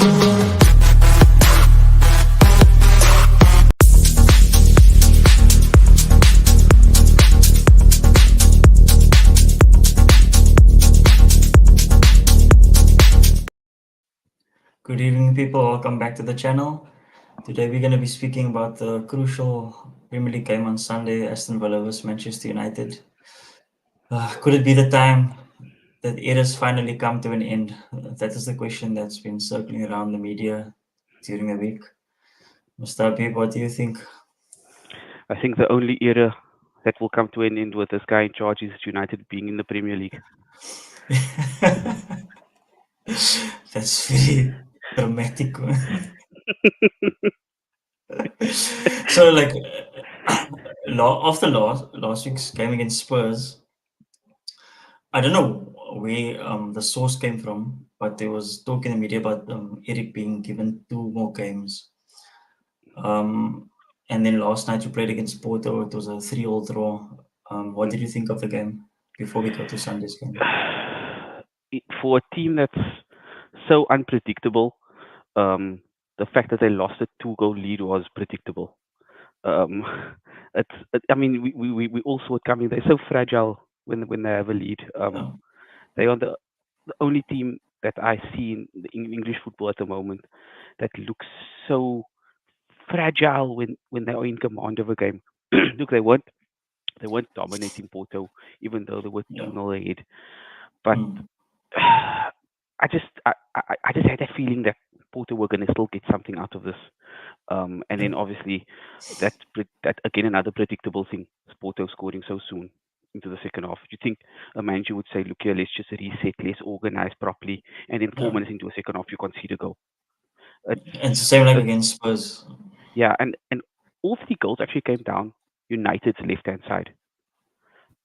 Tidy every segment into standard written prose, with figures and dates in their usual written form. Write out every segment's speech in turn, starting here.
Good evening, people. Welcome back to the channel. Today we're going to be speaking about the crucial Premier League game on Sunday, Aston Villa vs Manchester United. Could it be the time that eras finally come to an end? That is the question that's been circling around the media during the week. Mr. Habib, what do you think? I think the only era that will come to an end with this guy in charge is United being in the Premier League. That's very dramatic. So, like, after last week's game against Spurs, I don't know where the source came from, but there was talk in the media about Erik being given 2 more games. And then last night you played against Porto. It was a 3-all draw. What did you think of the game before we go to Sunday's game? For a team that's so unpredictable, the fact that they lost a 2-goal lead was predictable. I mean, we all saw it coming. They're so fragile when they have a lead. Yeah. They are the only team that I see in English football at the moment that looks so fragile when they are in command of a game. Look, they weren't dominating Porto, even though they were Yeah. 2-0 ahead. But Mm. I just had that feeling that Porto were going to still get something out of this. And then obviously that again another predictable thing, Porto scoring so soon into the second half. You think a manager would say, look here, let's just reset, let's organize properly, and then 4 minutes into a second half you concede a goal. It's the same like against Spurs. Yeah, and all 3 goals actually came down United's left-hand side.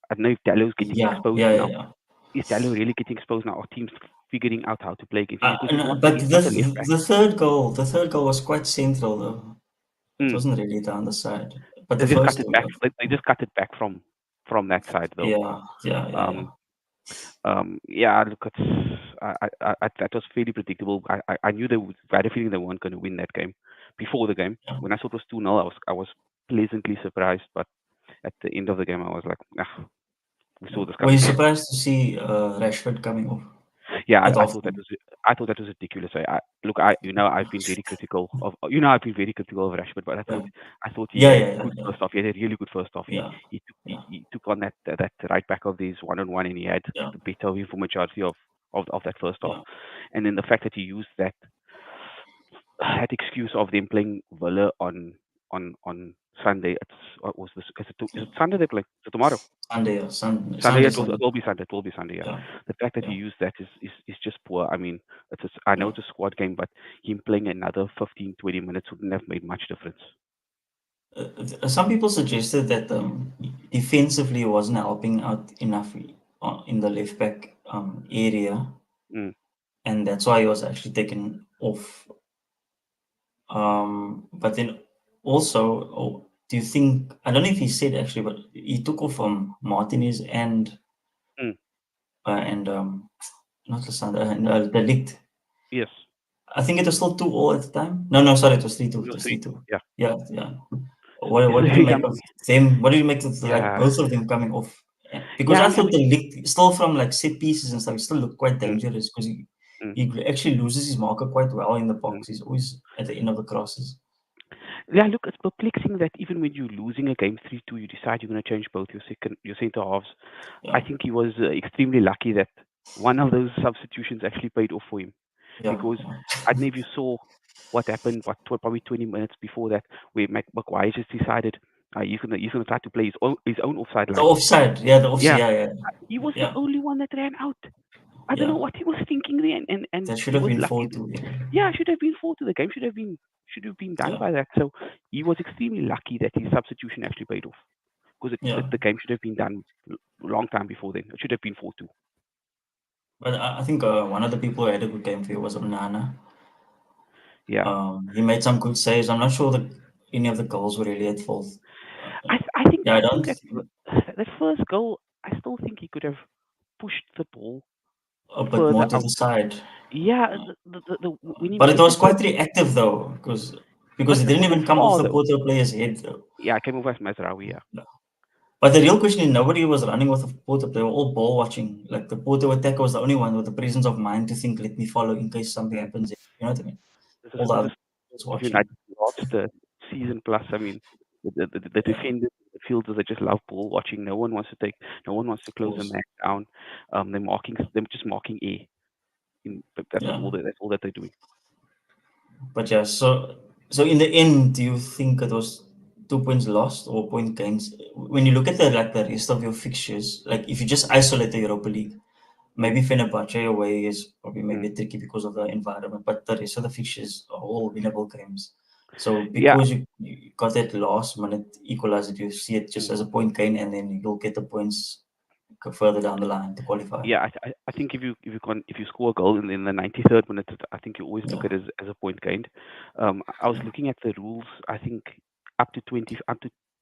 I don't know if Dallow's getting exposed now. Yeah. Is Dallow really getting exposed now? Are teams figuring out how to play against him? Because But he's not a left back. the third goal was quite central though. It wasn't really down the side. But They the just cut first it goal, back. They just cut it back from that side though. yeah. Yeah. Look, that was fairly predictable. I knew I had a feeling they weren't going to win that game before the game. Yeah. When I saw it was 2-0, I was pleasantly surprised. But at the end of the game, I was like, we saw this Were coming. you surprised to see Rashford coming off? Yeah, At I half thought time? I thought that was ridiculous. I've been very critical of Rashford, but I thought he Yeah, had yeah, good yeah, first half. He had a really good first half. yeah, He took on that right back of these 1-on-1, and he had yeah, the better of him for majority of that first half. yeah. And then the fact that he used that excuse of them playing Villa on Sunday. Is it Sunday they play? Is it tomorrow? Sunday, Sunday, it Sunday. will be Sunday. It will be Sunday. Yeah. Yeah, The fact that he yeah, used that is just poor. I mean, I know yeah. it's a squad game, but him playing another 15, 20 minutes wouldn't have made much difference. Some people suggested that defensively he wasn't helping out enough in the left back area, Mm. and that's why he was actually taken off. But then also, do you think, I don't know if he said actually, but he took off Martinez and Mm. and not Lissandra, and De Ligt. Yes. I think it was still 2-2 at the time. No, sorry, it was 3-2. It No, was three. 3-2. Yeah. Yeah. What did you make of them? What did you make of like Yeah. both of them coming off? Because Yeah. I I thought mean, the Ligt still from like set pieces and stuff, he still looked quite mm, dangerous because mm, he actually loses his marker quite well in the mm. box. He's always at the end of the crosses. Yeah. Look, it's perplexing that even when you're losing a game 3-2, you decide you're going to change both your center halves. Yeah, I think he was extremely lucky that one of those substitutions actually paid off for him. yeah, Because yeah. I don't know if you saw what happened, probably 20 minutes before that, where Maguire just decided he's gonna try to play his own offside The line. offside, yeah, the offside, Yeah, yeah, he was the yeah, only one that ran out. I don't know yeah. what he was thinking there, and That should he have was been lucky. 4-2. Yeah, should have been 4 to the game. Should have been done Yeah, by that. So he was extremely lucky that his substitution actually paid off, because yeah. the game should have been done a long time before then. It should have been 4-2. But I think one of the people who had a good game for you was Onana. Yeah. He made some good saves. I'm not sure that any of the goals were really at fault. Yeah, I I think don't. that first goal, I still think he could have pushed the ball A bit further more to out. the side. Yeah, when But he it hit was the third, quite reactive though, because but it didn't was it even come off far the though? Porto player's head though. Yeah, I came over as Mazraoui. Yeah, No. But the real question is nobody was running with the Porto. They were all ball watching. Like the Porto attacker was the only one with the presence of mind to think, let me follow in case something mm. happens. You know what I mean? All the This other is was of United watching. lost the season plus. I mean, the Yeah, defenders, the fielders, they just love ball watching. No one wants to of close a course. man down. They're just marking A. But Yeah. that's all that they're doing. But yeah, so in the end, do you think it was 2 points lost or point gains? When you look at the like the rest of your fixtures, like if you just isolate the Europa League, Mm, maybe Fenerbahce away is probably mm. maybe tricky because of the environment, but the rest of the fixtures are all winnable games. So Yeah. because you got that last minute equalizer, you see it just Mm. as a point gain, and then you'll get the points further down the line to qualify. Yeah, I think if you score a goal in the 93rd minute, I think you always look Yeah, at it as a point gained. I was yeah. looking at the rules. I think up to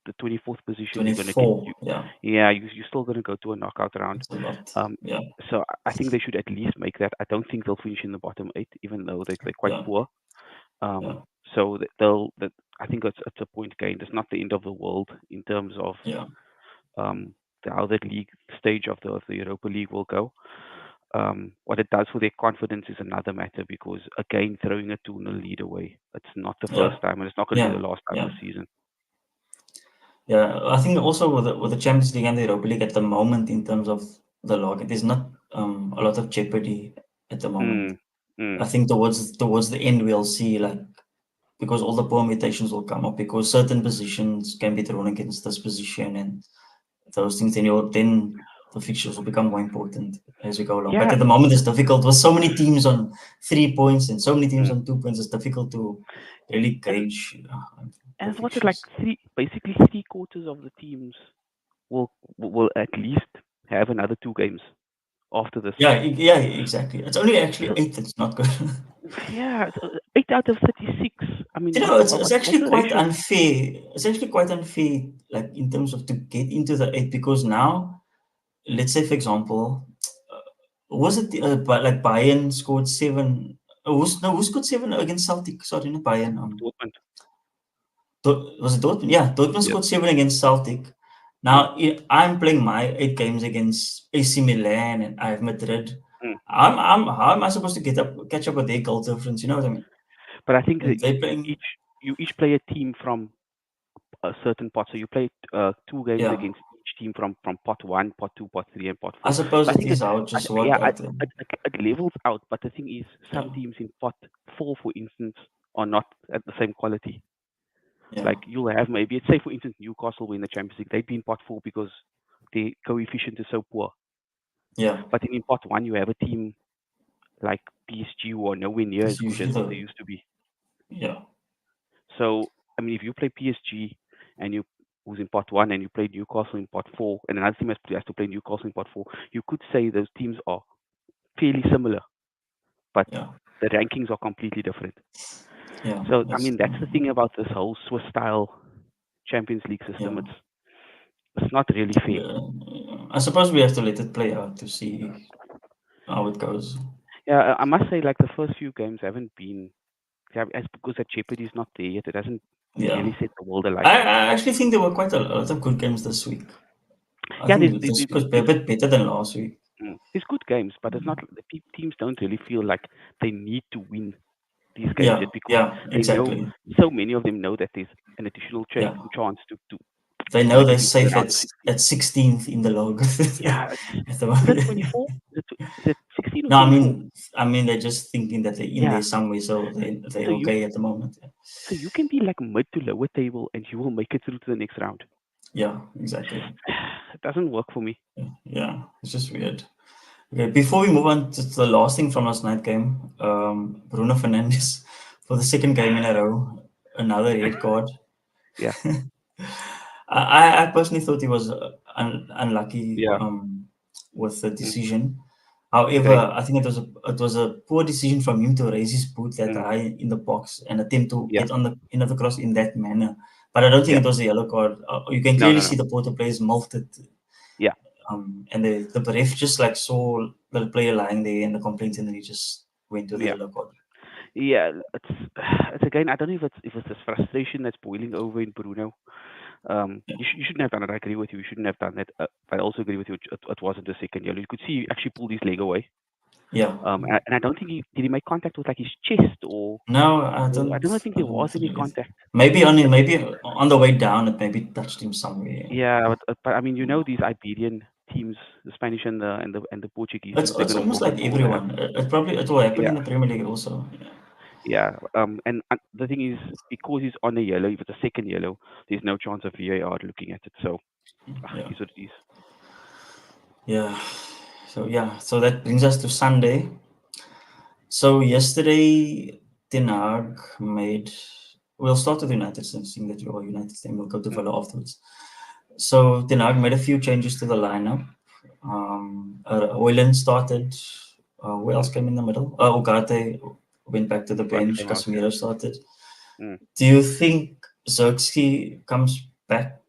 the 24th position, you're gonna get 24. Yeah, yeah, you're still gonna go to a knockout round. it's a lot. Um, Yeah, so I think they should at least make that. I don't think they'll finish in the bottom eight, even though they're quite yeah, poor. yeah, So they'll that I think it's a point gained. It's not the end of the world in terms of yeah, um, how that league stage of the Europa League will go. What it does for their confidence is another matter because again, throwing a 2-0 lead away, it's not the yeah, first time and it's not going to be yeah, the last time yeah. this season. Yeah, I think also with the Champions League and the Europa League at the moment in terms of the log, there's not a lot of jeopardy at the moment. Mm, mm, I think towards the end we'll see like because all the permutations will come up because certain positions can be thrown against this position and those things. Then the fixtures will become more important as we go along. But yeah, at the moment it's difficult with so many teams on 3 points and so many teams mm. on 2 points. It's difficult to really and gauge the and what is like fixtures. basically 3/4 of the teams will at least have another 2 games after this. Yeah, yeah, exactly. It's only actually So eight that's not good. yeah, so 8 out of 36. I mean, It's what's actually the quite ratio? unfair. It's actually quite unfair, like in terms of to get into the eight, because now, let's say, for example, was it but like Bayern scored seven? Who scored seven against Celtic? Sorry, not Bayern. Dortmund. Was it Dortmund? Yeah, Dortmund Yeah. scored seven against Celtic. Mm, Now I'm playing my 8 games against AC Milan and I have Madrid. mm. How am I supposed to catch up with their goal difference? You know what I mean? But I think that They playing, you each play a team from a certain pot. So you play 2 games yeah. against each team from pot one, pot two, pot three, and pot I four. suppose So I it think is how it just work yeah, out then. it levels out. But the thing is, Yeah, some teams in pot four, for instance, are not at the same quality. yeah, Like you'll have maybe, say for instance, Newcastle win the Champions League. They'd be in pot four because the coefficient is so poor. yeah. But in pot one, you have a team like PSG who are nowhere near as It's good as usually what they the used to be. yeah, So, I mean, if you play PSG and you who's in pot one and you play Newcastle in pot four, and another team has to play Newcastle in pot four, you could say those teams are fairly similar, but yeah, the rankings are completely different. yeah. So, I That's mean, that's the thing about this whole Swiss style Champions League yeah. system. It's not really fair. I suppose we have to let it play out to see how it goes. Yeah, I must say, like the first few games haven't been, as because that jeopardy is not there yet. It hasn't Yeah, really set the world alight. I actually think there were quite a lot of good games this week. I Yeah, think this was a bit better than last week. there's good games, but it's not the teams don't really feel like they need to win these games Yeah, yet because yeah, they know exactly. so many of them know that there's an additional Yeah, chance they to know make they're it into the safe round of 16. at 16th in the log Yeah, at the is it moment. 24? Is it 16 or No, 24? I mean they're just thinking that they're in Yeah. there somewhere, so So they're okay at the moment. you can be like mid to lower table and you will make it through to the next round. Yeah, exactly. It doesn't work for me. Yeah, it's just weird. Okay, before we move on to the last thing from last night game, Bruno Fernandes for the second game in a row, another red card. Yeah. I personally thought he was unlucky Yeah. with the Mm, decision. agreed. However, I think it was a poor decision from him to raise his boot that Mm, high in the box and attempt to yeah. get on the end of the cross in that manner. But I don't think Yeah. it was a yellow card. You can No, clearly no, see no. the Porto players molted, Yeah. and the ref just like saw the player lying there and the complaints, and then he just went to the Yeah. yellow card. Yeah, it's again. I don't know if it's this frustration that's boiling over in Bruno. Yeah, You shouldn't have done it. I agree with you. You shouldn't have done that. But I also agree with you. It wasn't a second yellow. You could see he actually pulled his leg away. yeah. And I don't think he make contact with like his chest No, or I don't think I there don't was any think it. contact. Maybe But maybe on the way down, it maybe touched him somewhere. yeah, but I mean, these Iberian teams, the Spanish and the Portuguese teams, they're It's gonna almost walk on like all that. everyone. It will happen Yeah, in the Premier League also. yeah. And the thing is, because he's on a yellow, if it's a second yellow, there's no chance of VAR looking at it. So Yeah, it is what it is. yeah. So that brings us to Sunday. So yesterday, Ten Hag made. We'll start with United, since seeing that you're a United fan. We'll go to Mm, Villa afterwards. So Ten Hag made a few changes to the lineup. Oyland started. Who else mm. came in the middle? Ugarte went back to the Ugarte bench. came out. Yeah. Casemiro started. Mm. Do you think Xerxes comes back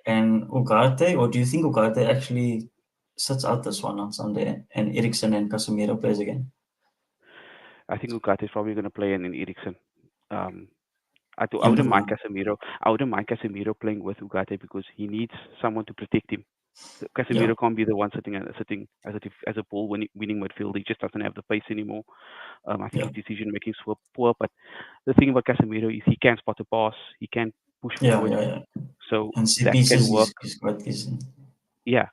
and Ugarte, or do you think Ugarte actually sits out this one on Sunday and Eriksen and Casemiro plays again? I think Ugarte is probably gonna play and then Eriksen. Um, I And wouldn't mind Bruno. Casemiro. I wouldn't mind Casemiro playing with Ugarte because he needs someone to protect him. Yeah, Casemiro can't be the one sitting as a ball winning midfielder. He just doesn't have the pace anymore. I think yeah, his decision making is poor. But the thing about Casemiro is he can spot a pass. He can push forward. yeah. So And set that can pieces work. is quite decent. Yeah.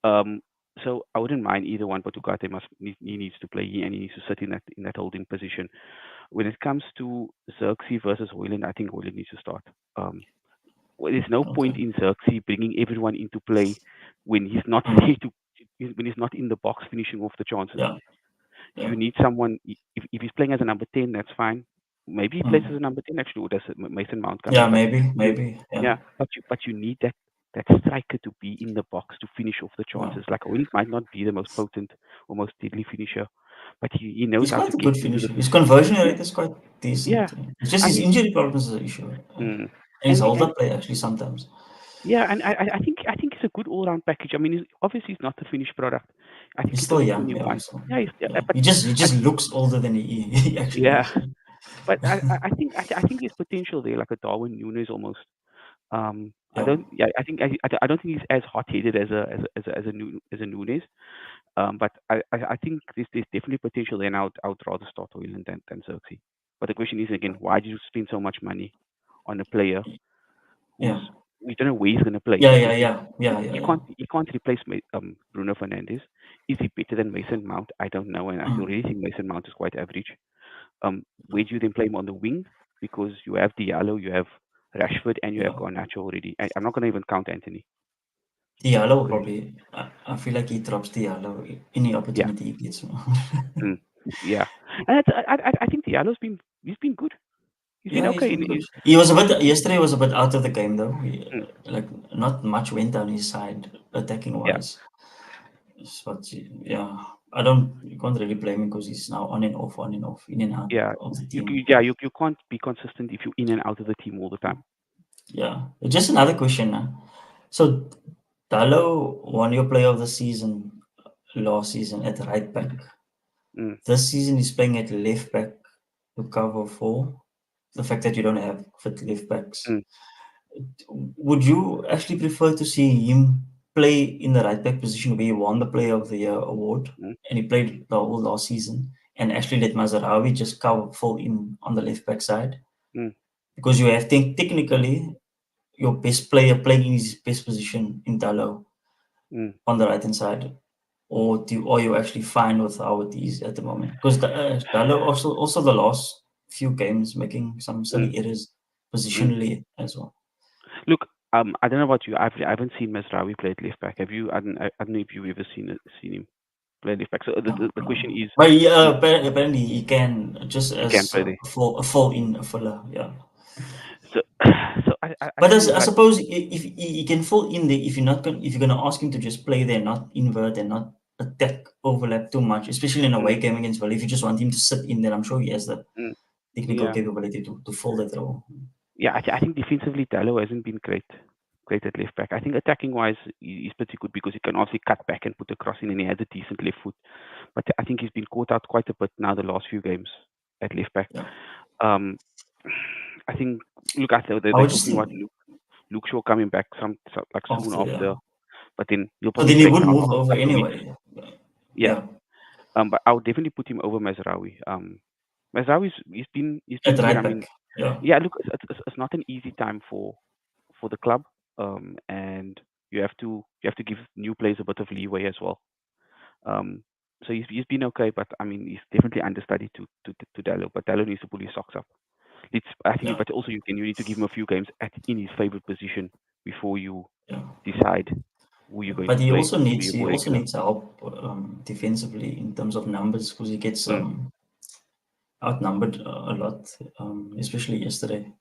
Um, so I wouldn't mind either one, but Ugarte he needs to play and he needs to sit in that holding position. When it comes to Xerxes versus Hoyland, I think Hoyland needs to start. Um, there's no Okay. point in Xerxes bringing everyone into play when he's not Mm, there when he's not in the box finishing off the chances. yeah, yeah. You need someone. If he's playing as a number 10, that's fine. Maybe he plays as Mm. a number 10 actually, or does Mason Mount come Yeah, in? But you, maybe. Yeah, yeah, but you need that striker to be in the box to finish off the yeah. chances. Like Owen might not be the most potent or most deadly finisher, but he knows He's how to quite a get good into the. finisher. His conversion Yeah, rate is quite yeah. decent. It's just I his mean, injury problems is an issue. mm, And his and hold and up play actually sometimes. yeah, and I think it's a good all round package. I mean, obviously he's not the finished product. I think He's he's still only young, yeah. 21. So Yeah, yeah, but he I just looks older than he actually yeah, is. but I think there's potential there, like a Darwin Nunes almost. I Yeah, don't. Yeah, I don't think he's as hot headed as a Nunes. But I think there's definitely potential there, and I would rather start Hoyland than Xerxes. But the question is again, why did you spend so much money on a player who's yeah, we don't know where he's going to play? You can't replace Bruno Fernandes. Is he better than Mason Mount? I don't know, and I Mm, really think Mason Mount is quite average. Where do you then play him on the wing? Because you have Diallo, you have Rashford, and you have yeah. Garnacho already. I'm not going to even count Anthony Diallo will because probably. I feel like he drops Diallo any yeah, opportunity he gets. mm, yeah, and I think Diallo's been good. He's been Yeah, he's okay. been good. He was a bit In yesterday was a bit out of the game though. mm, Like not much went down his side attacking yeah, wise. But yeah, I don't. You can't really blame him because he's now on and off, in and out yeah. of the You, team. you yeah you can't be consistent if you're in and out of the team all the time. Yeah, just another question now. So Dallo won your player of the season last season at right back. Mm, This season he's playing at left back to cover for the fact that you don't have fit left backs. mm, Would you actually prefer to see him play in the right back position where he won the Player of the Year award mm, and he played the whole last season and actually let Mazarawi just cover full in on the left back side? mm, Because you have technically your best player playing in his best position in Dalo mm, on the right hand side, or you actually fine with how it is at the moment? Because Dalo also the last few games making some mm, silly errors mm. positionally as well. Look, I don't know about you. I haven't seen Mesrawi play at left back. Have you? I don't know if you've ever seen him play left back. So the question No. is, But yeah, is apparently he can just he can as play there. a full in a filler. Yeah. So so I But feel I like suppose if he can fall in there, if you're gonna ask him to just play there, not invert and not attack overlap too much, especially in a mm, away game against Villa. If you just want him to sit in there, I'm sure he has the mm, technical yeah. capability to fold that role. Yeah, I think defensively Dallo hasn't been great at left back. I think attacking wise he's pretty good because he can obviously cut back and put a cross in and he has a decent left foot. but I think he's been caught out quite a bit now the last few games at left back. Yeah. Um, I think look, I thought I they're would just talking about think Luke Shaw coming back like soon after, yeah. after, but then he'll So probably then he take would move over like a week. anyway. Yeah. Yeah. But I would definitely put him over Mazraoui. Mazraoui's he's At been good. I right mean, back. Yeah. yeah. Look, it's not an easy time for the club. And you have to give new players a bit of leeway as well. Um, so he's been okay, but I mean he's definitely understudy to Dallo. But Dallo needs to pull his socks up. I think, Yeah. but also you need to give him a few games in his favorite position before you Yeah. decide who you're going But to play to be he more also regular. needs help defensively in terms of numbers because he gets Mm. outnumbered a lot, especially yesterday.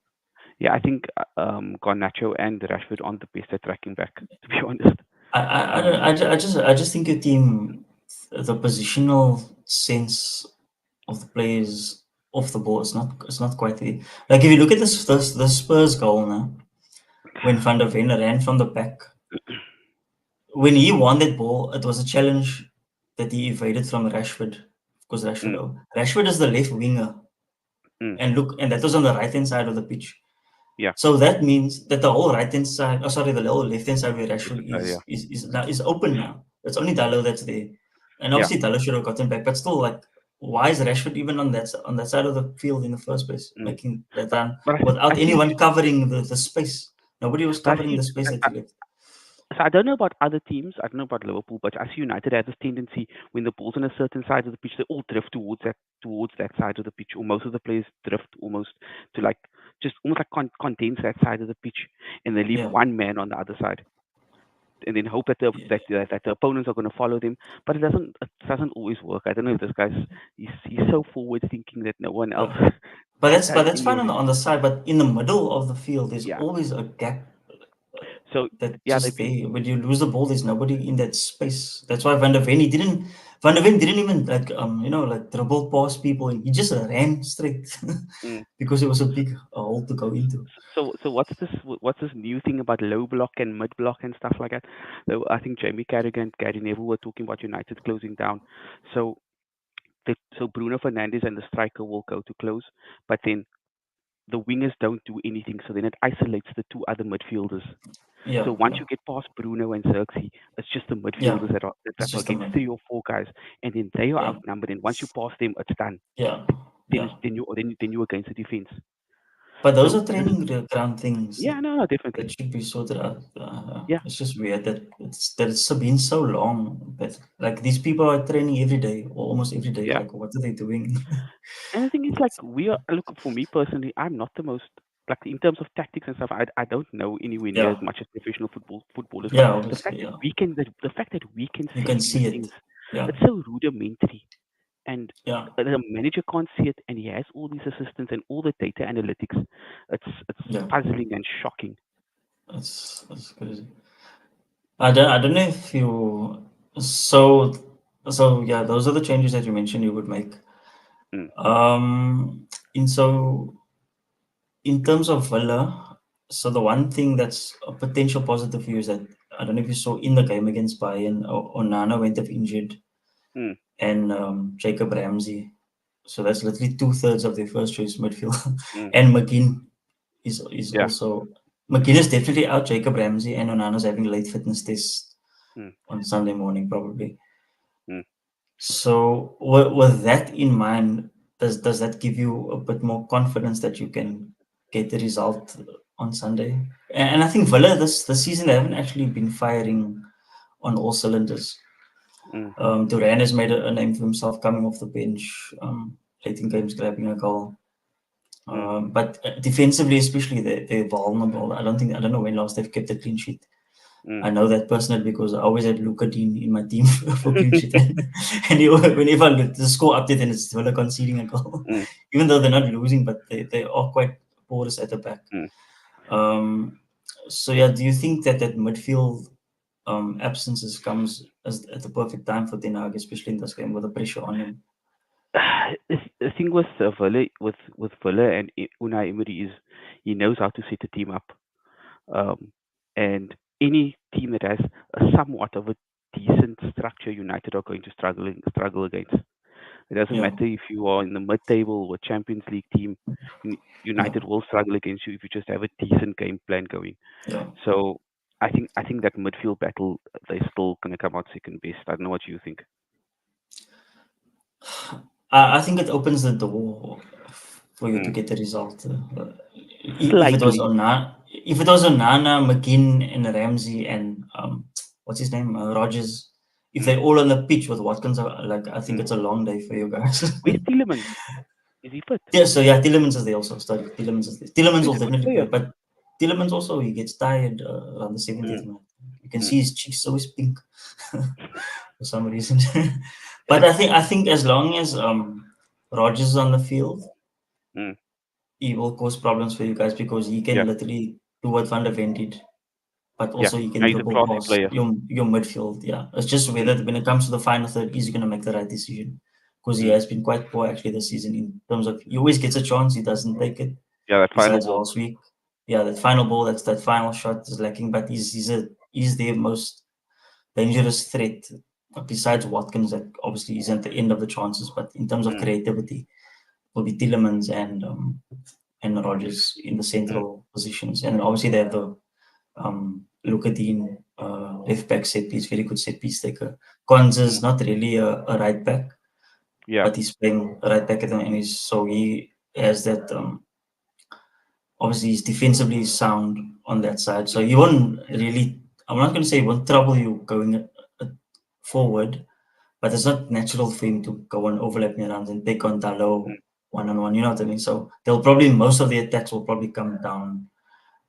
Yeah, I think Garnacho and Rashford aren't the best at tracking back, to be honest. Don't- Um, I just think your team, the positional sense of the players off the ball, it's not quite there. Like if you look at the Spurs goal now, when Van der Ven ran from the back, when he won that ball, it was a challenge that he evaded from Rashford because mm, Rashford is the left winger, mm, and that was on the right hand side of the pitch. yeah, So that means that the whole right hand side, oh sorry, the whole left hand side where left Rashford side, yeah, is now is open now. It's only Dallo that's there, and yeah, obviously Dallo should have gotten back, but still, like, why is Rashford even on on that side of the field in the first place, mm. making that But run but I without see anyone covering the space? Nobody was but I covering see the space that he left. so I don't know about other teams. I don't know about Liverpool, but I see United has this tendency when the ball's on a certain side of the pitch, they all drift towards that side of the pitch, or most of the players drift almost to like just almost like condense that side of the pitch, and they leave Yeah, one man on the other side, and then hope that the opponents are going to follow them. But it doesn't always work. I don't know if this guy's he's so forward thinking that no one else yeah. But has that's any fine of his. on the side. But in the middle of the field, there's Yeah. always a gap So that yeah, just there. When you lose the ball, there's nobody in that space. That's why Van der Ven didn't even like like dribble past people. He just ran straight mm. because it was a big hole to go into. So what's this new thing about low block and mid block and stuff like that? So I think Jamie Carragher and Gary Neville were talking about United closing down. So so Bruno Fernandes and the striker will go to close, but then the wingers don't do anything. So then it isolates the two other midfielders. Yeah, So once yeah, you get past Bruno and Xerxes, it's just the yeah. midfielders It's that are just a against man. three or four guys, and then they are Yeah, outnumbered. And once you pass them, it's done. yeah, Then yeah. you're against the defense. But those So are training ground things yeah, no, no, that definitely, should be sorted out. yeah, It's just weird that it's been so long. But like these people are training every day or almost every day. yeah. Like what are they doing? And the thing is, like, we are look for me personally, I'm not the most like in terms of tactics and stuff. I don't know anywhere near Yeah, as much as professional footballers, but yeah, obviously, yeah. the fact that we can You can see these see it. things, Yeah, it's so rudimentary, and yeah, the manager can't see it, and he has all these assistants and all the data analytics. It's yeah. puzzling and shocking. That's crazy. I don't know if you so yeah. Those are the changes that you mentioned you would make. Mm, In so in terms of Villa, so the one thing that's a potential positive for you is that I don't know if you saw in the game against Bayern, Onana went off injured mm, and Jacob Ramsey. So that's literally two-thirds of their first choice midfield. mm, And McGinn is yeah, also McGinn is definitely out. Jacob Ramsey and Onana's having late fitness tests mm, on Sunday morning probably. mm. So with that in mind, does that give you a bit more confidence that you can get the result on Sunday? And I think Villa this season they haven't actually been firing on all cylinders. Mm, Duran has made a name for himself coming off the bench, late in games grabbing a goal. mm, But defensively, especially, they're vulnerable. I don't know when last they've kept a clean sheet. mm. I know that personally because I always had Luca Dean in my team for clean sheet. And whenever I look the score update and it's Villa conceding a goal, Mm, even though they're not losing, but they are quite porous at the back. mm. Um, so yeah, do you think that that midfield absences comes at the perfect time for Ten Hag, especially in this game with the pressure on him? The thing with Villa, with Villa and Unai Emery is he knows how to set a team up, um, and any team that has a somewhat of a decent structure, United are going to struggle against. It doesn't yeah, matter if you are in the mid-table or Champions League team. yeah, United will struggle against you if you just have a decent game plan going. yeah. So I think that midfield battle they're still gonna come out second best. I don't know what you think. I think it opens the door for you to Mm. get the result. If it was Slightly. if it was Onana, McGinn, and Ramsey, and what's his name, Rogers, if Mm. they're all on the pitch with Watkins, like I think Mm. it's a long day for you guys. Where's Tielemans? Is he fit? Yeah, so yeah, Tielemans is there also. Sorry, Tielemans is there. Tielemans He's will a good definitely play, player. but Tielemans also he gets tired around the Mm. 70th minute. You can Mm. see his cheeks always pink for some reason. But I think as long as Rogers is on the field, Mm. he will cause problems for you guys because he can Yeah. literally do what Van der Ven did, but Yeah. also he can No, he's a dribble classy past player. your midfield. Yeah, it's just whether Mm. when it comes to the final third, is he going to make the right decision? Because he Mm. has been quite poor actually this season in terms of he always gets a chance, he doesn't take it. Yeah, that final Besides ball. last week, yeah, that final ball, that final shot is lacking. But he's their most dangerous threat. Besides Watkins, that obviously isn't the end of the chances, but in terms of Mm. creativity, will be Tillemans and Rogers in the Mm. central positions, and then obviously they have the Luka Dean, left back set piece, very good set piece taker. Cons Mm. is not really a right back, Yeah. but he's playing right back at the moment, so he has that. Obviously, he's defensively sound on that side, so Mm. he won't really. I'm not going to say he won't trouble you going forward, but it's not natural for him to go on overlapping runs and take on Mm. Dalo one on one. You know what I mean? So they'll probably most of the attacks will probably come down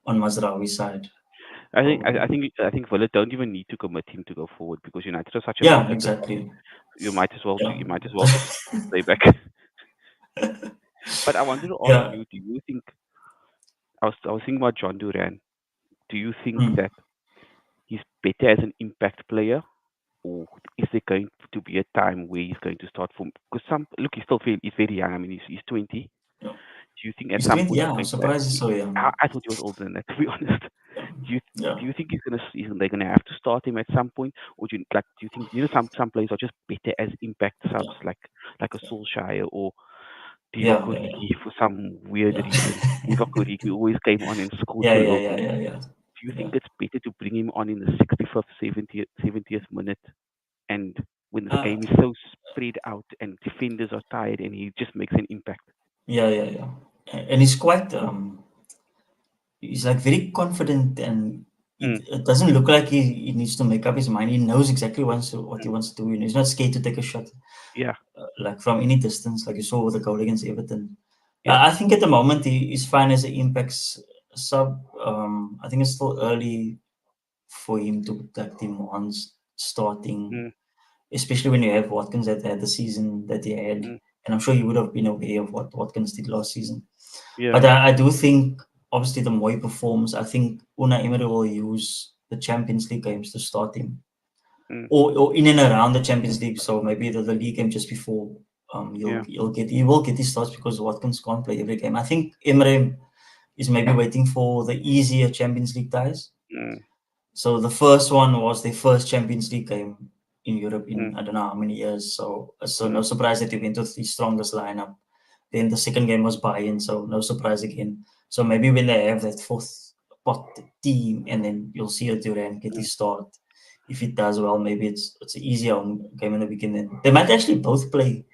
on Mazraoui's side, I think I, I probably. think I think Villa don't even need to commit him to go forward because United are such a Yeah, negative. exactly. Yeah, You might as well just stay back. But I wanted to ask yeah. you, do you think I was thinking about John Duran. Do you think Mm. that he's better as an impact player, or is there going to be a time where he's going to start from? Because he's very young. I mean, he's 20. Yeah. Do you think at He's some 20. point Yeah, he's I'm going to? surprised he's so young. I thought he was older than that, to be honest. Yeah. Do you Yeah. do you think they're gonna have to start him at some point, or do you think some players are just better as impact subs Yeah. like a Solskjaer or Divock Yeah. Yeah. Origi for some weird Yeah. reason? Divock Origi always came on and scored Yeah. for Yeah. Yeah. Liverpool. Yeah. Yeah. Do you Yeah. think it's better to bring him on in the 65th, 70th minute, and when the Uh, game is so spread out and defenders are tired and he just makes an impact? yeah. Yeah. Yeah. And he's quite he's like very confident, and Mm, it doesn't look like he needs to make up his mind. He knows exactly what mm, he wants to do. You know, he's not scared to take a shot, yeah, like from any distance, like you saw with the goal against Everton. yeah, I think at the moment he's fine as an impacts sub. I think it's still early for him to put that team on starting, mm, especially when you have Watkins that had the season that he had. mm, And I'm sure you would have been aware of what Watkins did last season. yeah, But I do think, obviously, the more he performs, I think Una Emery will use the Champions League games to start him, mm, or in and around the Champions League. So maybe the league game just before. yeah, He will get his starts because Watkins can't play every game. I think Emery is maybe waiting for the easier Champions League ties. mm, So the first one was their first Champions League game in Europe mm, in I don't know how many years. So no mm, surprise that they went with the strongest lineup. Then the second game was Bayern, so no surprise again. So maybe when they have that fourth pot team, and then you'll see a Duran get mm. his start. If it does well, maybe it's an easier game in the weekend. Then they might actually both play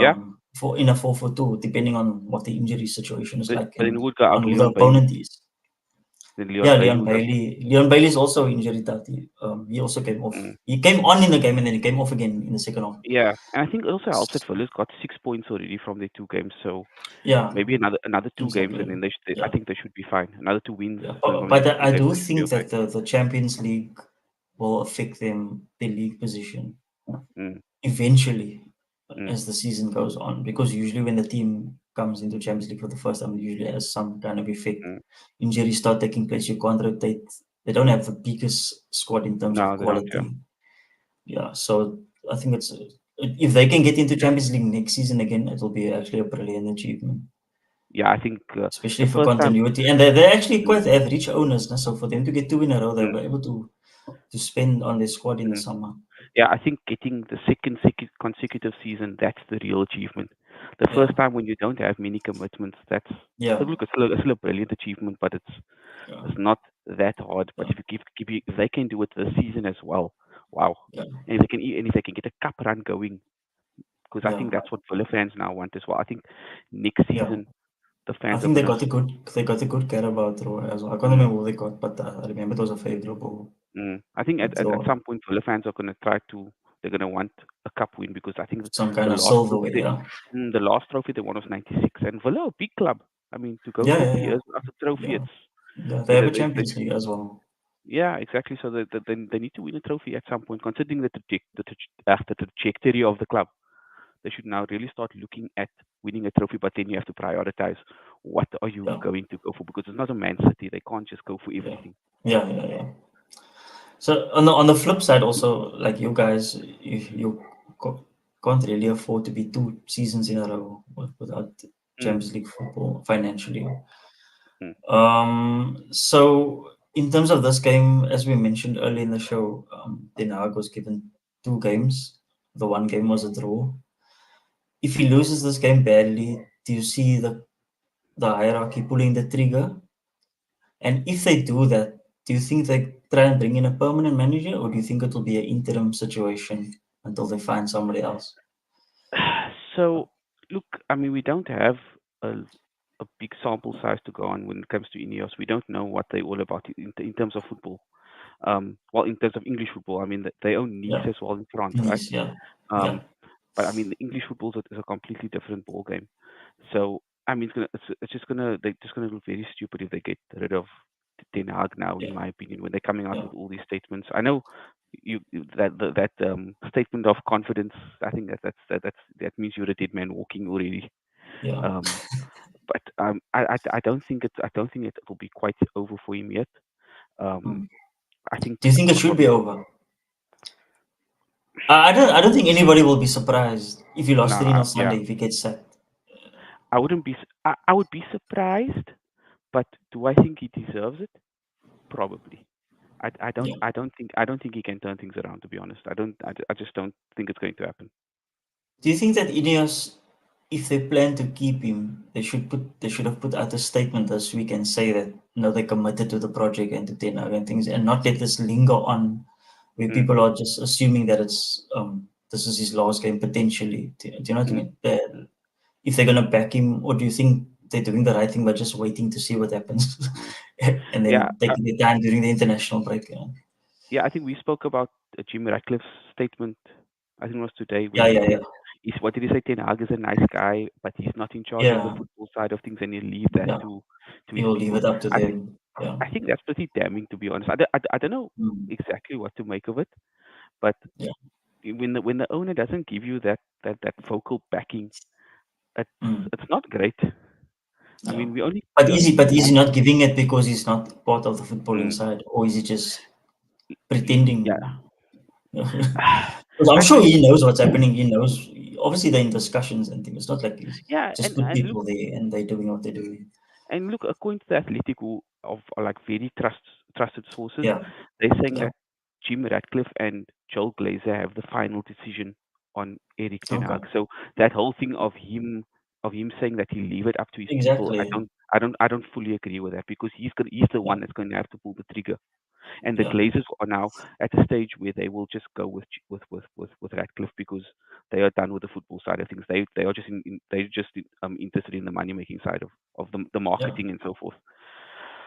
Yeah. for in a 4-4-2, depending on what the injury situation is like But then and who would go on out? who the Leon Bailey. opponent is. Then Leon Yeah, Bailey Leon would go. Bailey. Leon Bailey is also injury that he also came off. Mm. He came on in the game and then he came off again in the second half. Yeah, and I think it also helps that Villa's got 6 points already from their two games, so Yeah, maybe another 2 games, and exactly. then I Yeah, think they should be fine. Another 2 wins yeah. from their But two I games, do they should be think okay. that the Champions League will affect their league position Mm, eventually mm, as the season goes on, because usually when the team comes into Champions League for the first time, it usually has some kind of effect. mm. Injuries start taking place. You can't rotate. They don't have the biggest squad in terms of No, they don't. Yeah, quality. Yeah, so I think it's if they can get into Champions League next season again, it will be actually a brilliant achievement, yeah. I think especially the for first time. continuity. And they're actually Mm, quite have rich owners, no? So for them to get two in a row, they'll mm. be able to. to spend on their squad in the Mm. summer. Yeah, I think getting the second consecutive season, that's the real achievement. The Yeah, first time when you don't have many commitments, that's yeah, look, it's still a brilliant achievement, but yeah, it's not that hard. But yeah, if you if they can do it this season as well, wow! yeah, And if they can and if they can get a cup run going, because I yeah, think that's what Villa fans now want as well. I think next yeah. season the I fans are think gonna. they got a good Carabao draw as well. I can't Mm, remember who they got, but I remember it was a favorable I think at draw, some point Villa fans are gonna try to. They're gonna want a cup win because I think some the kind of last trophy silverware. Yeah, the last trophy they won was '96, and Villa a big club. I mean, to go yeah, 50 yeah, yeah, years without a trophy, yeah. it's Yeah, they they, have they, a they, they Champions League as well. yeah, exactly. So they need to win a trophy at some point, considering the trajectory of the club. They should now really start looking at winning a trophy, but then you have to prioritize what are you Yeah, going to go for because it's not a Man City. They can't just go for yeah, everything. yeah, yeah, yeah. So on the flip side, also like you guys, you can't really afford to be 2 seasons in a row without Mm, Champions League football financially. mm. So in terms of this game, as we mentioned earlier in the show, Ten Hag was given 2 games. The one game was a draw. If he loses this game badly, do you see the hierarchy pulling the trigger? And if they do that, do you think they try and bring in a permanent manager, or do you think it will be an interim situation until they find somebody else? So, look, I mean, we don't have a, a big sample size to go on when it comes to Ineos. We don't know what they're all about in terms of football. Well, in terms of English football, I mean, they own Nice Yeah, as well in France, right? please, yeah, yeah, Um, but I mean, the English football is a completely different ball game. So I mean, it's just gonna they're just gonna look very stupid if they get rid of Ten Hag now, in yeah, my opinion, when they're coming out yeah, with all these statements. I know that statement of confidence. I think that means you're a dead man walking already. yeah. Um, but I don't think it will be quite over for him yet. Um, Mm. I think Do you think it should be over? I don't think anybody will be surprised if you lost 3 nah, on yeah, Sunday if he gets sacked. I wouldn't be. I would be surprised, but do I think he deserves it? Probably. Yeah. I don't think he can turn things around. To be honest, I just don't think it's going to happen. Do you think that Ineos, if they plan to keep him, they should have put out a statement this week and say that no, they're committed to the project and to Ten Hag and things, and not let this linger on, where Mm, people are just assuming that it's this is his last game potentially. Do you know what I mm. mean? If they're gonna back him, or do you think they're doing the right thing by just waiting to see what happens, Mm. and Yeah, then taking their time during the international break? Yeah, yeah. I think we spoke about Jim Ratcliffe's statement. I think it was today when yeah, he yeah, said, yeah, What did he say? Ten Hag is a nice guy, but he's not in charge of the yeah. football side of things, and he leave that Yeah. to his He'll leave people." it up to I think them. Yeah. I think that's pretty damning, to be honest. I don't know Mm. exactly what to make of it, but Yeah. when the owner doesn't give you that vocal backing, it's Mm. it's not great. I Yeah. mean, we only But is want. he not giving it because he's not part of the footballing Mm, side, or is he just yeah. pretending? Because I'm I sure mean, he knows what's happening. He knows. Obviously, they're in discussions and things. It's not like he's yeah, just put and look people there and they're doing what they're doing. according to the Athletic, who of are like very trusted sources, Yeah. they're saying Yeah. that Jim Ratcliffe and Joel Glazer have the final decision on Erik Ten Okay. Hag. So that whole thing of him saying that he leave it up to his people, Exactly. I don't fully agree with that because he's the Yeah. one that's going to have to pull the trigger. And the Yeah. Glazers are now at a stage where they will just go with Ratcliffe because they are done with the football side of things. They are just interested in the money making side of the Yeah. marketing and so forth.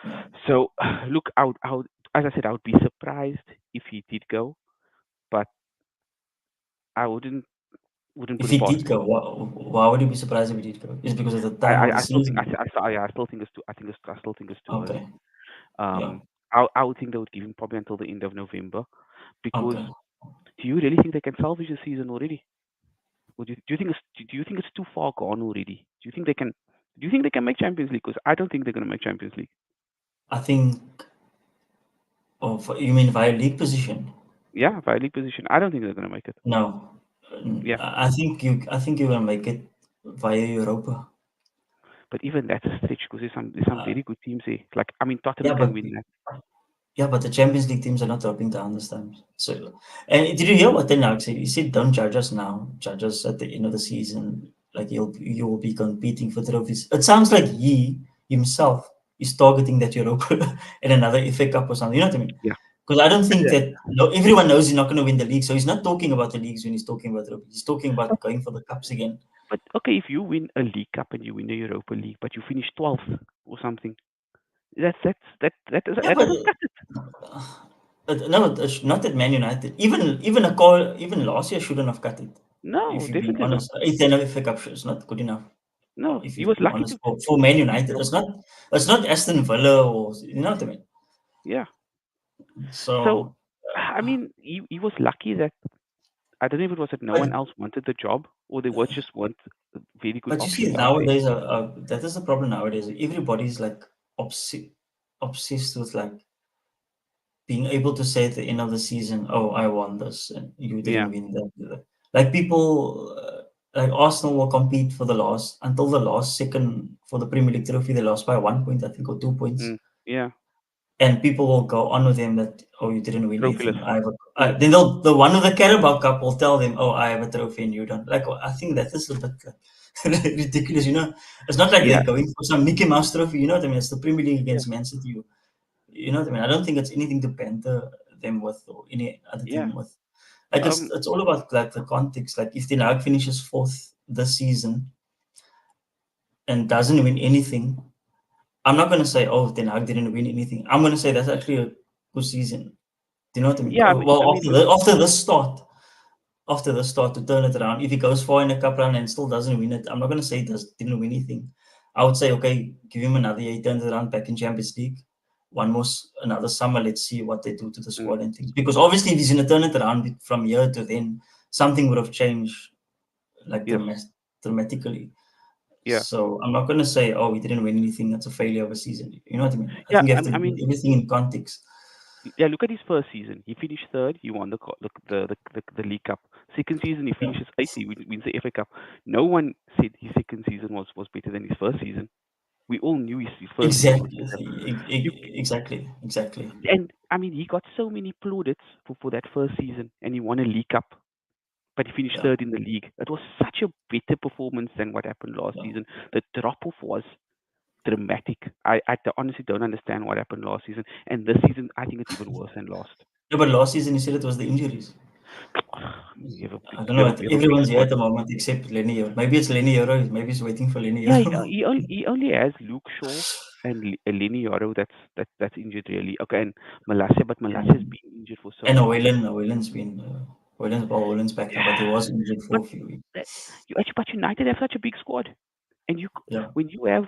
Yeah. So look, I would as I said, I would be surprised if he did go, but I wouldn't If put it he past did him. go, why would you be surprised if he did go? Is it because of the time of the I still think season? I still think I still think it's too early. Okay. Yeah. Um, I would think they would give him probably until the end of November because Okay. do you really think they can salvage the season already? Or do you think do you think it's too far gone already? Do you think they can make Champions League? Because I don't think they're going to make Champions League. I think. Oh, you mean via league position? Yeah, via league position, I don't think they're going to make it. No, Yeah, I think you will make it via Europa. but even that's a stretch because there's some Uh, very good teams there. Like I mean, yeah, Tottenham can but win that. Yeah, but the Champions League teams are not dropping down this time. So, and did you hear what Ten Hag said? He said, "Don't judge us now. Judge us at the end of the season. Like you will be competing for trophies." It sounds like he himself is targeting that Europa and another FA Cup or something. You know what I mean? Yeah. Because I don't But, think that no, everyone knows he's not going to win the league. So he's not talking about the leagues when he's talking about trophies. He's talking but about going for the cups again. but okay, if you win a League Cup and you win the Europa League, but you finish 12th or something, Yeah, that but doesn't cut it. no, it's not at Man United. Even a call, even last year shouldn't have cut it. No, If you're being definitely not. honest, it's an FA Cup is not good enough. No, If he you're was being lucky honest, to for Man finish United, 12th. it's not Aston Villa or you know what I mean. Yeah. So, So, I mean, he was lucky that I don't know if it was that no one but else wanted the job or there was just weren't very good but you see options out there. nowadays, that is the problem nowadays. Everybody's like obsessed with like being able to say at the end of the season, "Oh, I won this," and you Yeah. didn't win that. Like people, like Arsenal will compete for the last until the last second for the Premier League trophy. They lost by 1 point, I think, or 2 points, Mm, yeah. and people will go on with them that, "Oh, you didn't win Trophyless. anything." I have a, Mm, then the one of the Carabao Cup will tell them, "Oh, I have a trophy and you don't." Like I think that is a bit ridiculous. It's not like yeah. they're going for some Mickey Mouse trophy. You know what I mean? It's the Premier League Yeah. against Man City. You know what I mean? I don't think it's anything to banter them with or any other Yeah. team with. Like Um. it's all about like the context. Like if Ten Hag finishes fourth this season and doesn't win anything, I'm not gonna say, oh, Ten Hag didn't win anything. I'm gonna say that's actually a good season. Do you know what I mean? Yeah. Well, Look. after the start to turn it around. If he goes far in a cup run and still doesn't win it, I'm not gonna say didn't win anything. I would say, okay, give him another year. He turns it around back in Champions League. Another summer. Let's see what they do to the Mm, squad and things. Because obviously, if he's gonna turn it around from here to then, something would have changed like yes. dramatically. Yeah. So I'm not gonna say, oh, he didn't win anything. That's a failure of a season. You know what I mean? I Yeah. think you have to I put mean, everything in context. yeah. Look at his first season. He finished third. He won the League Cup. Second season, he Yeah. finishes eighth. He wins the FA Cup. No one said his second season was better than his first season. We all knew his first season was Exactly, better. You exactly. and I mean, he got so many plaudits for that first season, and he won a League Cup, but he finished Yeah, third in the league. It was such a better performance than what happened last yeah. season. The drop off was dramatic. Honestly don't understand what happened last season, and this season I think it's even worse than last. Yeah, but last season you said it was the injuries. I don't We know. have a big Everyone's here squad. at the moment except Lenny Euro. Maybe it's Lenny Euro. Maybe he's waiting for Lenny Yeah, Euro. he only has Luke Shaw and Lenny Yoro that's injured really. Okay, and Malasia, but Malasia's and been injured for so and long. Owen's been Owen's back now, but he was injured But for a few weeks. that, but United have such a big squad, and Yeah, when you have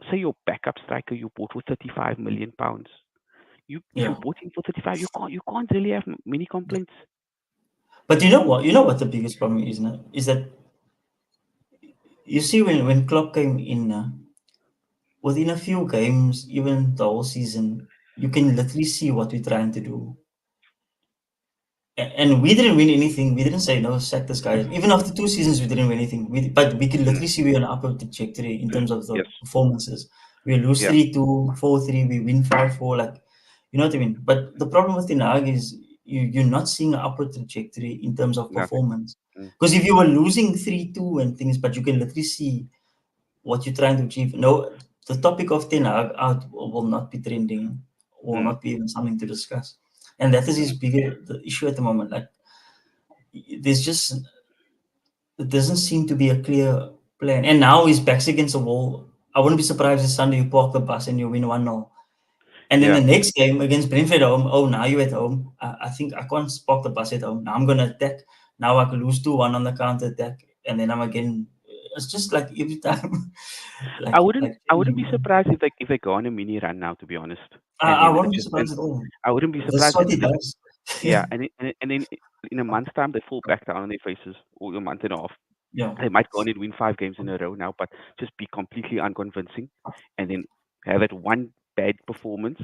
say your backup striker you bought for 35 million pounds, you if you yeah. bought him for 35, you can't really have many complaints. But you know what? You know what the biggest problem is now is that you see when Klopp came in, within a few games, even the whole season, you can literally see what we're trying to do. And we didn't win anything. We didn't say no, sack this guy. Even after 2 seasons, we didn't win anything. But we could Mm, literally see we're on an upward trajectory in terms of the yes, performances. We lose yeah, 3-2, 4-3. We win 5-4. Like, you know what I mean? But the problem with Ten Hag is you're not seeing an upward trajectory in terms of nothing. performance. Mm, Because if you were losing 3-2 and things, but you can literally see what you're trying to achieve. No, the topic of Ten Hag out will not be trending, will mm, not be even something to discuss. And that is his mm, bigger the issue at the moment. Like there's just it doesn't seem to be a clear plan. And now his back's against the wall. I wouldn't be surprised if Sunday you park the bus and you win 1-0. And then yeah. the next game against Brentford at home, oh, now you're at home. I think I can't park the bus at home. Now I'm going to attack. Now I could lose 2-1 on the counter attack. And then I'm again. It's just like every time, like I wouldn't be changing. surprised if they go on a mini run now, to be honest. And I then won't be just and surprised at all. I wouldn't be This is surprised, what and he then does. yeah, and then in a month's time they fall back down on their faces, or a month and a half. Yeah, They might go on and win 5 games in a row now, but just be completely unconvincing, and then have that one bad performance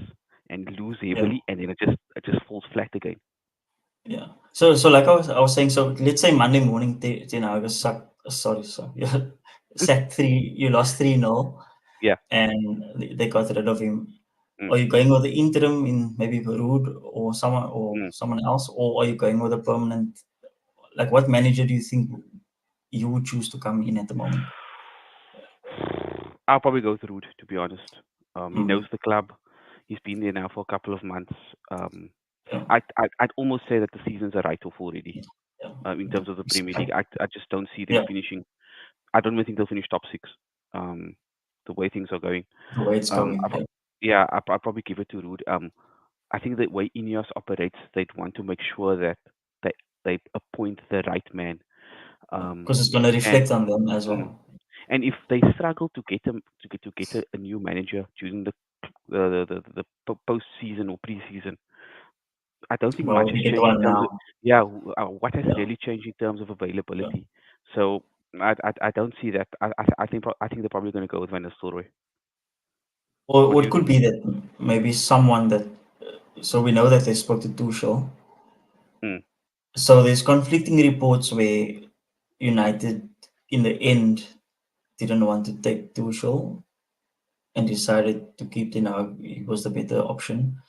and lose yeah, heavily, and then it just falls flat again. yeah. So like I was saying, so let's say Monday morning, I was sorry, you sacked three, you lost 3-0, Yeah. and they got rid of him. mm, Are you going with the interim in maybe Varud or mm. someone else, or are you going with a permanent? Like, what manager do you think you would choose to come in at the moment? I'll probably go with Ruud, to be honest. He knows Mm, the club. He's been there now for a couple of months. Um, yeah, I'd almost say that the season's a write-off already. yeah, In yeah. terms of the Premier League, I just don't see them Yeah, finishing. I don't even think they'll finish top six. Um, the way things are going. the way it's I going. Yeah, yeah, I'll probably give it to Ruud. I think the way Ineos operates, they'd want to make sure that they they appoint the right man. Um, because it's going to and reflect on them as mm, well. and if they struggle to get them to get a new manager during the post season or pre season, I don't think much Well, has we get changed in one terms of now. yeah what has Yeah. really changed in terms of Yeah. availability. So I don't see that. I think they're probably going to go with Van Nistelrooy. What Or do it you could think? be that maybe someone that, so we know that they spoke to Tuchel. Mm, So there's conflicting reports where United, in the end, didn't want to take Tuchel and decided to keep Ten Hag. He was the better option.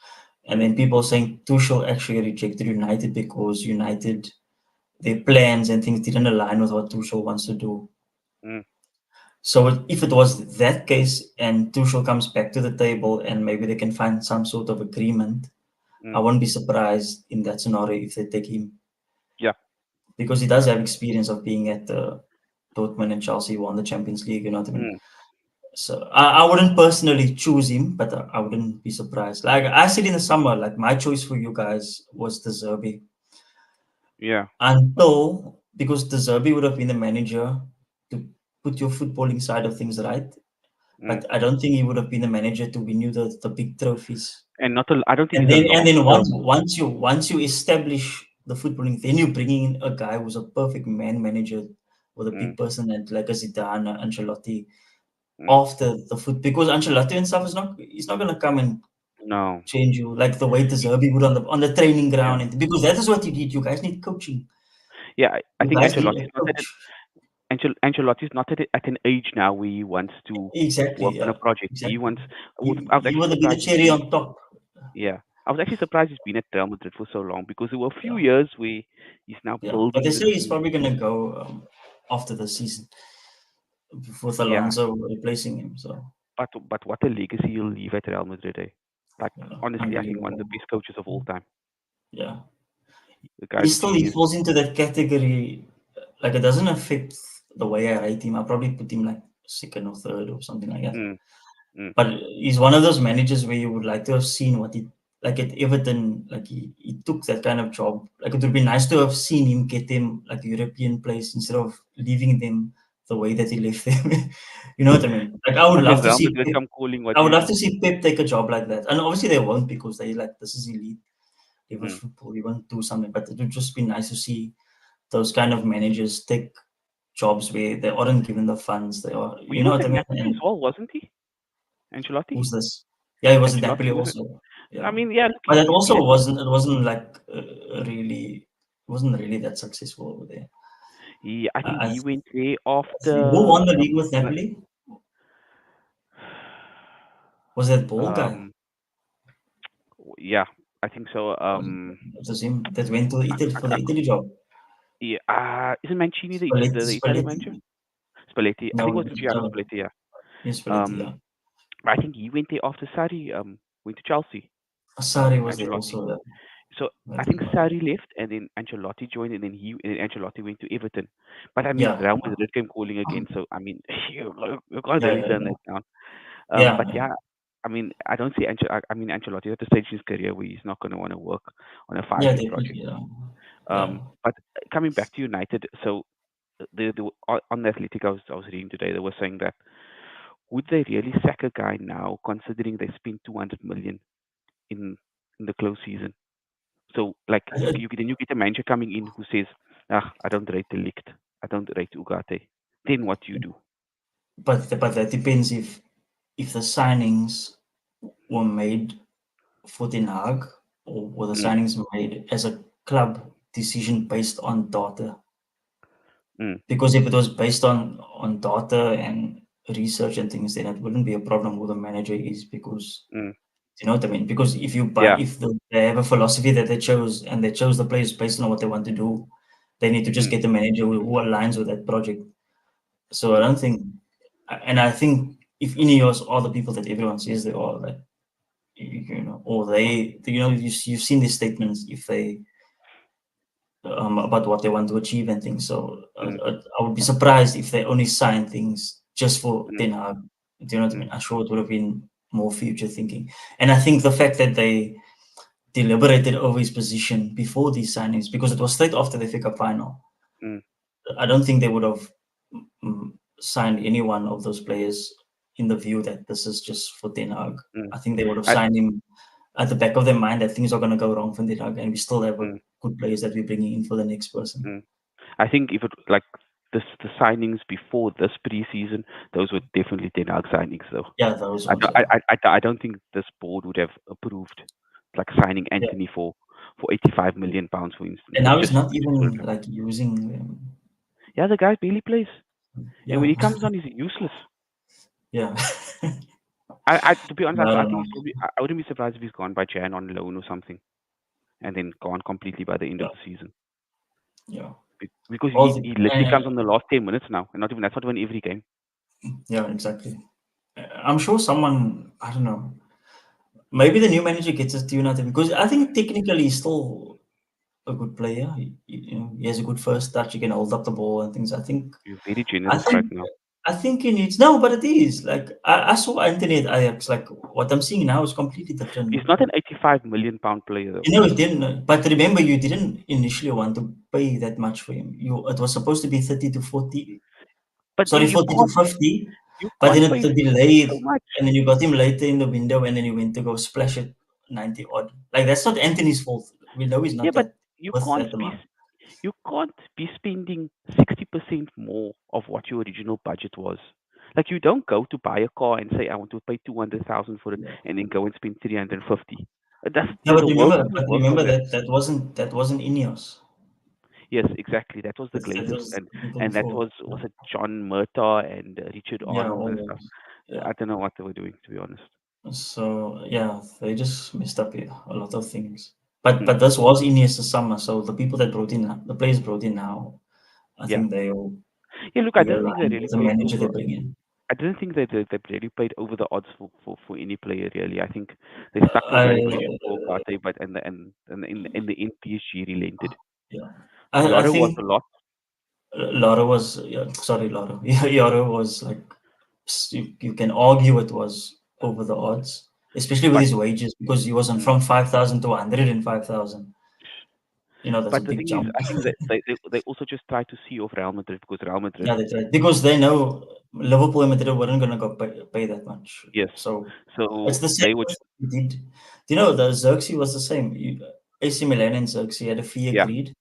And mm, then people saying Tuchel actually rejected United because United, their plans and things didn't align with what Tuchel wants to do. mm, So if it was that case and Tuchel comes back to the table and maybe they can find some sort of agreement, I mm. won't be surprised in that scenario if they take him Yeah, because he does yeah. have experience of being at Dortmund and Chelsea, won the Champions League. You know what I mean? Mm, So I wouldn't personally choose him, but I wouldn't be surprised. Like I said in the summer, like my choice for you guys was the Zerbi yeah. until because the Zerbi would have been the manager to put your footballing side of things right. Mm. But I don't think he would have been the manager to win you the big trophies. And not a, I don't think And it's a then long once term. once you establish the footballing, then you're bringing in a guy who's a perfect man manager with a Mm, big person and like a Zidane, Ancelotti mm. after the foot because Ancelotti and stuff is not he's not gonna come and No. change you like the way the Zerbi would on the training Yeah. ground and because that is what you need. You guys need coaching. Yeah, I You think guys need a coach. Ancelotti's not at an age now where he wants to Exactly, work on a yeah. project. He Exactly. wants. I was You actually want to be the surprised he's cherry been. on top. Yeah, I was actually surprised he's been at Real Madrid for so long because there were a few Yeah. years where he's now Yeah. But they building the say he's team. probably gonna go after the season with Yeah, Alonso replacing him. So but what a legacy he'll leave at Real Madrid. Eh? Like yeah, honestly, I think one of the unbelievable. best coaches of all time. Yeah. The guy's a He genius. falls into that category. Like it doesn't affect the way I rate him. I'll probably put him like second or third or something like that. Mm, mm, But he's one of those managers where you would like to have seen what he like at Everton, like he took that kind of job. Like it would be nice to have seen him get them like a European place instead of leaving them the way that he left them. You know what I mean? Like and then Real Madrid come calling. What I do would you love do? to see Pep take a job like that. And obviously they won't because they like this is elite level Mm. football. You won't do something, but it would just be nice to see those kind of managers take jobs where they aren't given the funds. They are, He you know was what I at mean? Napoli as And well, wasn't he? Ancelotti. who's this? Yeah, he was at Ancelotti Napoli was. also. I Yeah, mean, yeah. Look, but it he's been also at. wasn't. It wasn't like really. It wasn't really that successful over there. He. I think I he went there who after. won the league with Like, Napoli? Was that Ball guy? um. Yeah, I think so. It was him that went to Italy for the I, Italy job. yeah, isn't Mancini the Italian Spalletti. manager? Spalletti. I No, think it was Luciano no, Spalletti. Yeah. yes, Spalletti. Um, Yeah, I think he went there after Sarri went to Chelsea. Asari was there Ancelotti. also. Yeah, So I I think think. Sarri left, and then Ancelotti joined, and then Ancelotti went to Everton. But I mean, Yeah, Real Madrid came calling again. So I mean, you can't yeah, really yeah, turn yeah. that down. But Yeah, yeah, I mean, I don't see I mean, Ancelotti at the stage in his career where he's not going to want to work on a yeah, 5-year project. definitely. Yeah, yeah. But coming back to United, so on the Athletic I was reading today, they were saying that would they really sack a guy now, considering they spent 200 million in the close season? So like you get a manager coming in who says, ah, I don't rate the Ligt, I don't rate Ugarte. Then what do you do? But that depends if the signings were made for Ten Hag or were the Mm, signings made as a club decision based on data. mm, Because if it was based on data and research and things, then it wouldn't be a problem who the manager is because mm. Do you know what I mean? Because if you buy, Yeah. if they have a philosophy that they chose and they chose the players based on what they want to do, they need to just Mm, get a manager who aligns with that project. So I mm, don't think, and I think if Ineos are the people that everyone says they are, like or you've seen these statements if they about what they want to achieve and things. So mm, I would be surprised if they only sign things just for mm, Ten Hag. Do you know what I mm, mean? I'm sure it would have been more future thinking. And I think the fact that they deliberated over his position before these signings, because it was straight after the FA Cup final, mm, I don't think they would have signed any one of those players in the view that this is just for Ten Hag. mm. I think they would have I, signed him at the back of their mind that things are going to go wrong for Ten Hag, and we still have a mm, good players that we're bringing in for the next person. mm. I think if it like the signings before this preseason, those were definitely Ten Hag signings, though. Yeah, those I ones. don't, Yeah, I don't think this board would have approved like signing yeah. Anthony for 85 million pounds, for instance, And and now he's just not just put even it. like using them. Yeah, the guy barely plays, and when Yeah, he comes on, he's useless. yeah. To be honest, I I don't think know. he's probably. I wouldn't be surprised if he's gone by Jan on loan or something, and then gone completely by the end Yeah, of the season. yeah. Because All he the, literally comes on the last 10 minutes now, and not even that's not even every game. yeah, exactly. I'm sure someone. I don't know. Maybe the new manager gets us to United because I think technically he's still a good player. He has a good first touch. He can hold up the ball and things. You're very I generous right think, now. I think he needs no, but it is like I saw Anthony at Ajax. Like what I'm seeing now is completely different. He's not an 85 million pound player though. He didn't. But remember, you didn't initially want to pay that much for him. It was supposed to be 30 to 40. But Sorry, then 40 to 50. you But can't then it pay so delayed, much. and then you got him later in the window, and then he went to go splash at 90 odd. Like that's not Anthony's fault. We know he's Yeah, not but that you worth can't that be amount. you can't be spending 60% more of what your original budget was. Like you don't go to buy a car and say I want to pay 200,000 for it, Yeah. and then go and spend 350. That's Yeah, but the world remember, doesn't work like that. that that wasn't Ineos. Yes, exactly. That was the That Glazers, was the people and that before. was it John Murtaugh and Richard Yeah, Arnold all and stuff. those. Yeah. I don't know what they were doing, to be honest. So yeah, they just messed up here a lot of things. But Mm. this was Ineos' summer, so the people that brought in the players brought in now, I Yeah, think they'll yeah. Look, I be don't think they aligned really with the paid manager they over. bring in. I don't think they really played over the odds for any player really. I think they stuck the I valuation for Ugarte, but and in the end PSG relented. yeah, I Yoro was think a lot, Laura was yeah, sorry Laura. Yeah, Laura was like you can argue it was over the odds, especially with but his wages because he wasn't mm, from 5,000 to 105,000. That's a but the big thing is, jump. I think that they also just tried to see off Real Madrid because Real Madrid, Yeah, that's right. Because they know Liverpool and Madrid weren't going to go pay that much. yes, So it's so the same they would, as we did. Do you know the Xerxes was the same? AC Milan and Xerxes had a fee yeah, agreed,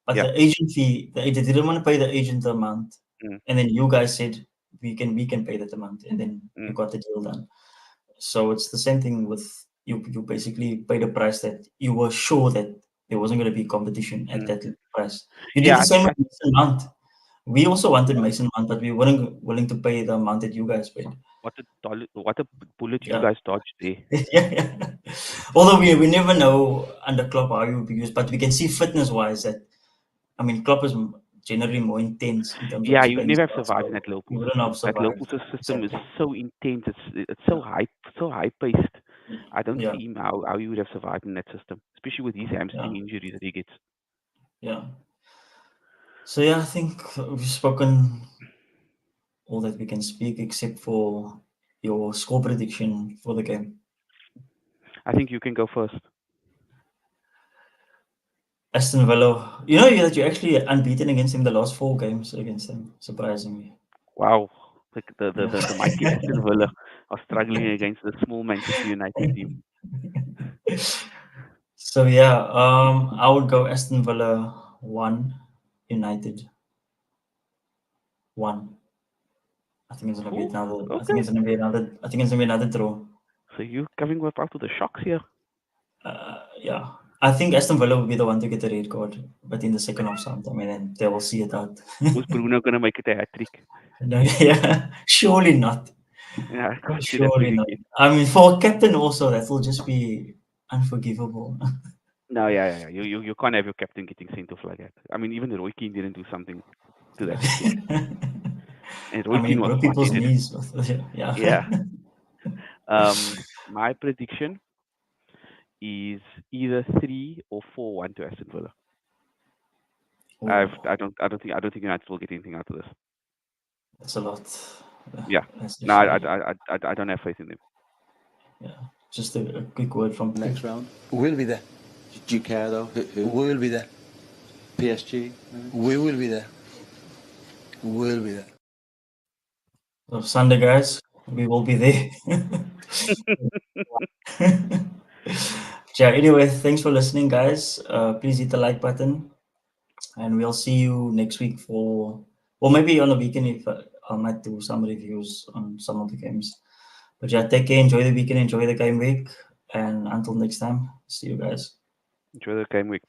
but yeah, the agent fee, they didn't want to pay the agent the amount, mm, and then you guys said we can pay that amount, and then you mm, got the deal done. So it's the same thing with you. You basically paid a price that you were sure that there wasn't going to be competition at mm. that price. You did Yeah, the same with Mason Mount. We also wanted Mason Mount, but we weren't willing to pay the amount that you guys paid. what a bullet you Yeah, guys dodged there. yeah, yeah. Although we never know under Klopp how he would be used, but we can see fitness wise that I mean Klopp is generally more intense in terms of Yeah, his you'd playing never have style, survived in so that he Liverpool wouldn't have system. That Liverpool survived system is exactly. so intense. It's Yeah, so high paced. I don't yeah, see him how he would have survived in that system, especially with his yeah, hamstring injuries that he gets. yeah. So yeah, I think we've spoken all that we can speak except for your score prediction for the game. I think you can go first. Aston Villa, that you're actually unbeaten against them the last four games against them, surprisingly. Wow, like Yeah. the mighty Aston Villa are struggling against the small Manchester United team. So yeah, I would go Aston Villa 1, United 1. I think it's gonna be Ooh, another. I think okay. it's gonna be another. I think it's gonna be another draw. So you coming with out of the shocks here? Yeah, I think Aston Villa will be the one to get the red card, but in the second half sometime, and then they will see it out. Was Bruno gonna make it a hat trick? No, yeah, surely not. Yeah, I can't see that Surely being not. the case. I mean, for a captain also, that will just be unforgivable. No, yeah. You can't have your captain getting sent off like that. I mean, even Roy Keane didn't do something to that extent, and I Roy mean, he Keane was broke people's hot-headed. knees. Yeah. Yeah. My prediction is either 3 or 4-1 to Aston Villa. Oh, I don't think United will get anything out of this. that's a lot. Yeah. No, Especially, I don't have faith in them. yeah. Just a quick word from Next round. We'll be there. Do you care though? Who? We will be there. PSG? Maybe? We will be there. We will be there. So Sunday, guys. We will be there. Yeah, anyway, thanks for listening, guys. Please hit the like button, and we'll see you next week or maybe on the weekend if I might do some reviews on some of the games. But yeah, take care, enjoy the weekend, enjoy the game week, and until next time, see you guys. Enjoy the game week.